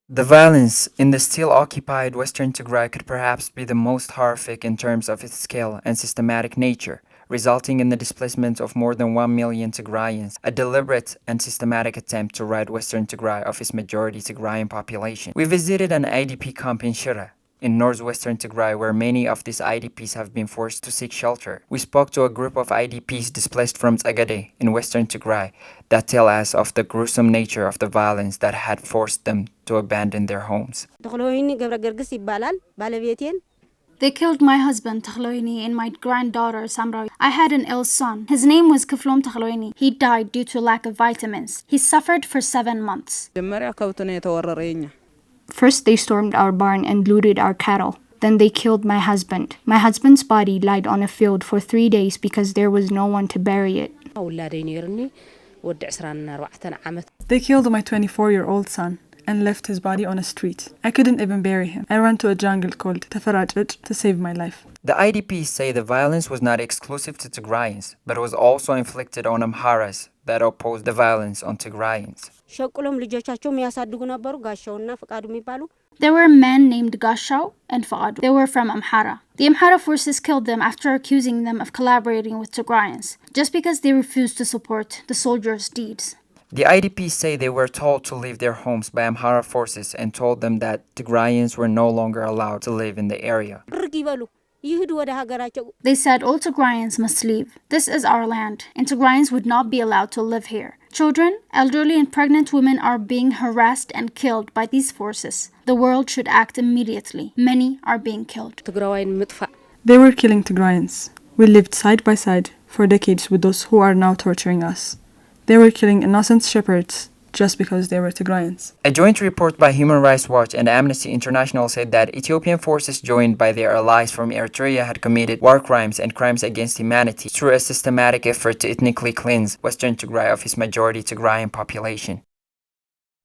The violence in the still occupied Western Tigray could perhaps be the most horrific in terms of its scale and systematic nature, resulting in the displacement of more than 1 million Tigrayans, a deliberate and systematic attempt to rid Western Tigray of its majority Tigrayan population. We visited an IDP camp in Shire, in northwestern Tigray, where many of these IDPs have been forced to seek shelter. We spoke to a group of IDPs displaced from Tsegede in western Tigray that tell us of the gruesome nature of the violence that had forced them to abandon their homes. They killed my husband, Takhloini, and my granddaughter, Samra. I had an ill son. His name was Kiflom Takhloini. He died due to lack of vitamins. He suffered for 7 months. First, they stormed our barn and looted our cattle. Then they killed my husband. My husband's body lied on a field for 3 days because there was no one to bury it. They killed my 24-year-old son and left his body on a street. I couldn't even bury him. I ran to a jungle called Tafarajij to save my life. The IDPs say the violence was not exclusive to Tigrayans, but was also inflicted on Amharas that opposed the violence on Tigrayans. There were men named Gashau and Faqadu. They were from Amhara. The Amhara forces killed them after accusing them of collaborating with Tigrayans, just because they refused to support the soldiers' deeds. The IDPs say they were told to leave their homes by Amhara forces and told them that Tigrayans were no longer allowed to live in the area. They said all Tigrayans must leave. This is our land, and Tigrayans would not be allowed to live here. Children, elderly, and pregnant women are being harassed and killed by these forces. The world should act immediately. Many are being killed. They were killing Tigrayans. We lived side by side for decades with those who are now torturing us. They were killing innocent shepherds just because they were Tigrayans. A joint report by Human Rights Watch and Amnesty International said that Ethiopian forces joined by their allies from Eritrea had committed war crimes and crimes against humanity through a systematic effort to ethnically cleanse Western Tigray of its majority Tigrayan population.